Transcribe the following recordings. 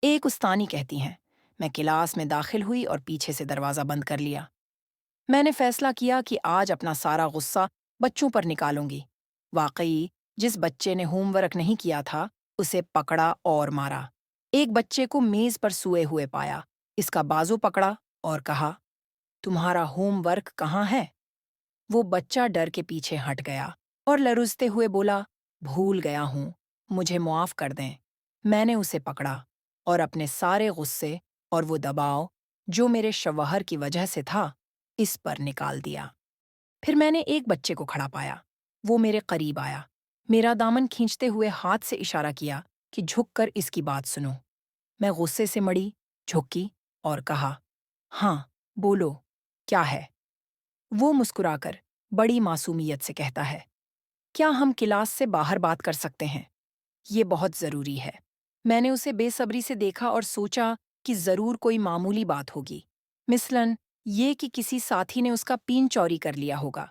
ایک استانی کہتی ہیں، میں کلاس میں داخل ہوئی اور پیچھے سے دروازہ بند کر لیا۔ میں نے فیصلہ کیا کہ آج اپنا سارا غصہ بچوں پر نکالوں گی۔ واقعی جس بچے نے ہوم ورک نہیں کیا تھا اسے پکڑا اور مارا۔ ایک بچے کو میز پر سوئے ہوئے پایا، اس کا بازو پکڑا اور کہا، تمہارا ہوم ورک کہاں ہے؟ وہ بچہ ڈر کے پیچھے ہٹ گیا اور لرزتے ہوئے بولا، بھول گیا ہوں، مجھے معاف کر دیں۔ میں نے اسے پکڑا اور اپنے سارے غصے اور وہ دباؤ جو میرے شوہر کی وجہ سے تھا اس پر نکال دیا۔ پھر میں نے ایک بچے کو کھڑا پایا، وہ میرے قریب آیا، میرا دامن کھینچتے ہوئے ہاتھ سے اشارہ کیا کہ جھک کر اس کی بات سنو۔ میں غصے سے مڑی، جھکی اور کہا، ہاں بولو، کیا ہے؟ وہ مسکرا کر بڑی معصومیت سے کہتا ہے، کیا ہم کلاس سے باہر بات کر سکتے ہیں؟ یہ بہت ضروری ہے۔ میں نے اسے بے صبری سے دیکھا اور سوچا کہ ضرور کوئی معمولی بات ہوگی، مثلاً یہ کہ کسی ساتھی نے اس کا پین چوری کر لیا ہوگا۔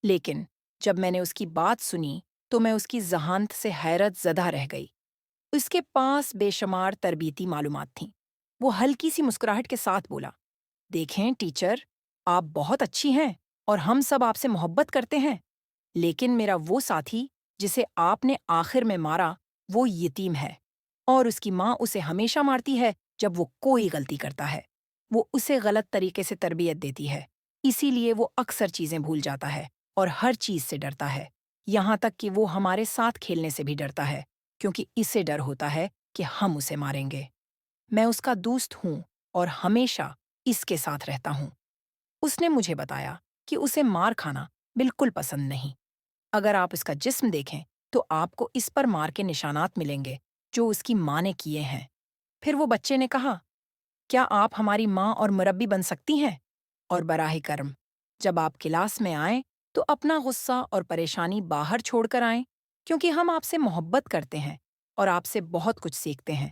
لیکن جب میں نے اس کی بات سنی تو میں اس کی ذہانت سے حیرت زدہ رہ گئی۔ اس کے پاس بے شمار تربیتی معلومات تھیں۔ وہ ہلکی سی مسکراہٹ کے ساتھ بولا، دیکھیں ٹیچر، آپ بہت اچھی ہیں اور ہم سب آپ سے محبت کرتے ہیں، لیکن میرا وہ ساتھی جسے آپ نے آخر میں مارا وہ یتیم ہے اور اس کی ماں اسے ہمیشہ مارتی ہے جب وہ کوئی غلطی کرتا ہے۔ وہ اسے غلط طریقے سے تربیت دیتی ہے، اسی لیے وہ اکثر چیزیں بھول جاتا ہے اور ہر چیز سے ڈرتا ہے، یہاں تک کہ وہ ہمارے ساتھ کھیلنے سے بھی ڈرتا ہے کیونکہ اسے ڈر ہوتا ہے کہ ہم اسے ماریں گے۔ میں اس کا دوست ہوں اور ہمیشہ اس کے ساتھ رہتا ہوں۔ اس نے مجھے بتایا کہ اسے مار کھانا بالکل پسند نہیں۔ اگر آپ اس کا جسم دیکھیں تو آپ کو اس پر مار کے نشانات ملیں گے جو اس کی ماں نے کیے ہیں۔ پھر وہ بچے نے کہا، کیا آپ ہماری ماں اور مربی بن سکتی ہیں؟ اور براہ کرم جب آپ کلاس میں آئیں تو اپنا غصہ اور پریشانی باہر چھوڑ کر آئیں، کیونکہ ہم آپ سے محبت کرتے ہیں اور آپ سے بہت کچھ سیکھتے ہیں۔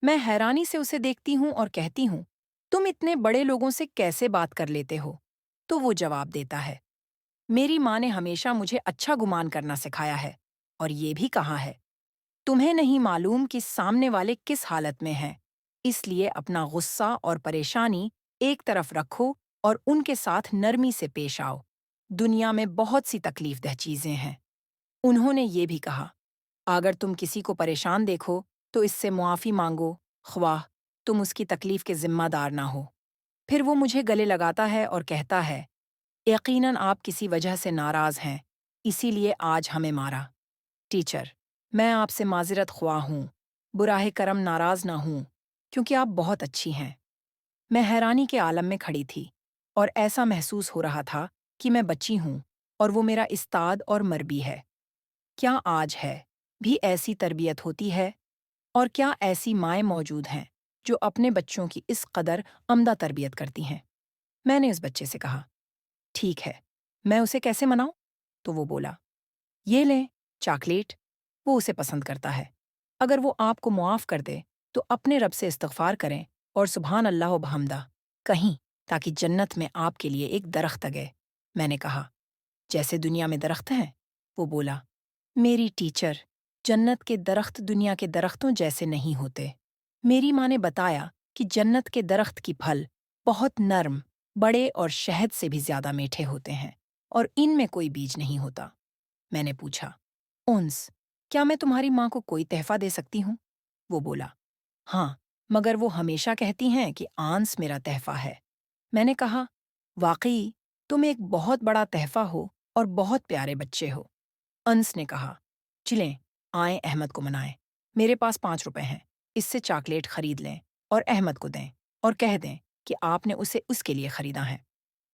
میں حیرانی سے اسے دیکھتی ہوں اور کہتی ہوں، تم اتنے بڑے لوگوں سے کیسے بات کر لیتے ہو؟ تو وہ جواب دیتا ہے، میری ماں نے ہمیشہ مجھے اچھا گمان کرنا سکھایا ہے اور یہ بھی کہا ہے، تمہیں نہیں معلوم کہ سامنے والے کس حالت میں ہیں، اس لیے اپنا غصہ اور پریشانی ایک طرف رکھو اور ان کے ساتھ نرمی سے پیش آؤ۔ دنیا میں بہت سی تکلیف دہ چیزیں ہیں۔ انہوں نے یہ بھی کہا، اگر تم کسی کو پریشان دیکھو تو اس سے معافی مانگو، خواہ تم اس کی تکلیف کے ذمہ دار نہ ہو۔ پھر وہ مجھے گلے لگاتا ہے اور کہتا ہے، یقیناً آپ کسی وجہ سے ناراض ہیں، اسی لیے آج ہمیں مارا۔ ٹیچر، میں آپ سے معذرت خواہ ہوں، براہ کرم ناراض نہ ہوں، کیونکہ آپ بہت اچھی ہیں۔ میں حیرانی کے عالم میں کھڑی تھی اور ایسا محسوس ہو رہا تھا کہ میں بچی ہوں اور وہ میرا استاد اور مربی ہے۔ کیا آج ہے بھی ایسی تربیت ہوتی ہے؟ اور کیا ایسی مائیں موجود ہیں جو اپنے بچوں کی اس قدر عمدہ تربیت کرتی ہیں؟ میں نے اس بچے سے کہا، ٹھیک ہے، میں اسے کیسے مناؤں؟ تو وہ بولا، یہ لیں چاکلیٹ، وہ اسے پسند کرتا ہے۔ اگر وہ آپ کو معاف کر دے تو اپنے رب سے استغفار کریں اور سبحان اللہ و بحمدہ کہیں، تاکہ جنت میں آپ کے لیے ایک درخت لگے۔ میں نے کہا، جیسے دنیا میں درخت ہیں؟ وہ بولا، میری ٹیچر، جنت کے درخت دنیا کے درختوں جیسے نہیں ہوتے۔ میری ماں نے بتایا کہ جنت کے درخت کی پھل بہت نرم، بڑے اور شہد سے بھی زیادہ میٹھے ہوتے ہیں اور ان میں کوئی بیج نہیں ہوتا۔ میں نے پوچھا، انس، کیا میں تمہاری ماں کو کوئی تحفہ دے سکتی ہوں؟ وہ بولا، ہاں، مگر وہ ہمیشہ کہتی ہیں کہ آنس میرا تحفہ ہے۔ میں نے کہا، واقعی تم ایک بہت بڑا تحفہ ہو اور بہت پیارے بچے ہو۔ انس نے کہا، چلیں آئیں احمد کو منائیں، میرے پاس 5 روپے ہیں، اس سے چاکلیٹ خرید لیں اور احمد کو دیں اور کہہ دیں کہ آپ نے اسے اس کے لیے خریدا ہے۔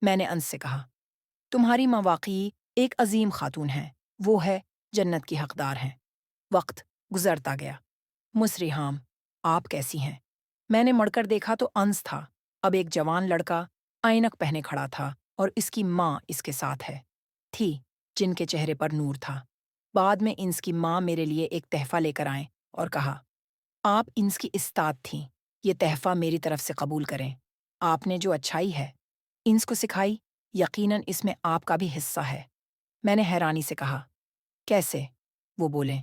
میں نے انس سے کہا، تمہاری ماں واقعی ایک عظیم خاتون ہے، وہ ہے جنت کی حقدار ہیں۔ وقت گزرتا گیا۔ مسریحام، آپ کیسی ہیں؟ میں نے مڑ کر دیکھا تو انس تھا، اب ایک جوان لڑکا آئینک پہنے کھڑا تھا اور اس کی ماں اس کے ساتھ تھی جن کے چہرے پر نور تھا۔ بعد میں انس کی ماں میرے لیے ایک تحفہ لے کر آئیں اور کہا، آپ انس کی استاد تھیں، یہ تحفہ میری طرف سے قبول کریں۔ آپ نے جو اچھائی ہے انس کو سکھائی، یقیناً اس میں آپ کا بھی حصہ ہے۔ میں نے حیرانی سے کہا، کیسے؟ وہ بولیں،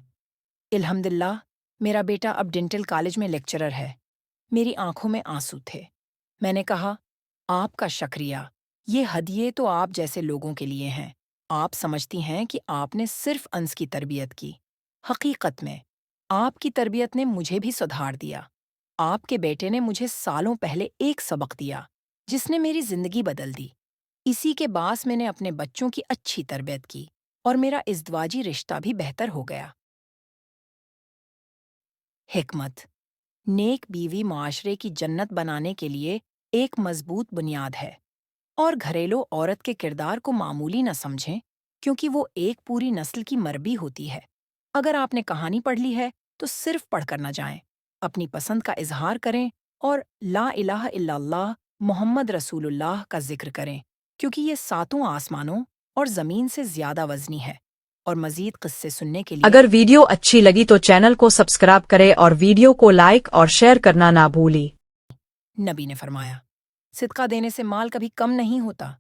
الحمدللہ، میرا بیٹا اب ڈینٹل کالج میں لیکچرر ہے۔ میری آنکھوں میں آنسو تھے۔ میں نے کہا، آپ کا شکریہ، یہ ہدیے تو آپ جیسے لوگوں کے لیے ہیں۔ آپ سمجھتی ہیں کہ آپ نے صرف انس کی تربیت کی۔ حقیقت میں آپ کی تربیت نے مجھے بھی سدھار دیا۔ آپ کے بیٹے نے مجھے سالوں پہلے ایک سبق دیا جس نے میری زندگی بدل دی۔ اسی کے باعث میں نے اپنے بچوں کی اچھی تربیت کی اور میرا ازدواجی رشتہ بھی بہتر ہو گیا۔ حکمت: نیک بیوی معاشرے کی جنت بنانے کے لیے ایک مضبوط بنیاد ہے، اور گھریلو عورت کے کردار کو معمولی نہ سمجھیں کیونکہ وہ ایک پوری نسل کی مربی ہوتی ہے۔ اگر آپ نے کہانی پڑھ لی ہے تو صرف پڑھ کر نہ جائیں، اپنی پسند کا اظہار کریں اور لا الہ الا اللہ محمد رسول اللہ کا ذکر کریں، کیونکہ یہ ساتوں آسمانوں اور زمین سے زیادہ وزنی ہے۔ اور مزید قصے سننے کے لیے اگر ویڈیو اچھی لگی تو چینل کو سبسکرائب کریں اور ویڈیو کو لائک اور شیئر کرنا نہ بھولیں۔ نبی نے فرمایا، صدقہ دینے سے مال کبھی کم نہیں ہوتا۔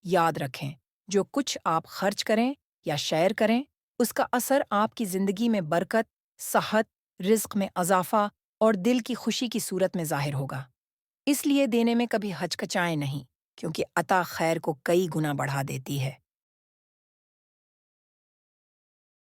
یاد رکھیں، جو کچھ آپ خرچ کریں یا شیئر کریں، اس کا اثر آپ کی زندگی میں برکت، صحت، رزق میں اضافہ اور دل کی خوشی کی صورت میں ظاہر ہوگا۔ اس لیے دینے میں کبھی ہچکچائیں نہیں، کیونکہ عطا خیر کو کئی گنا بڑھا دیتی ہے۔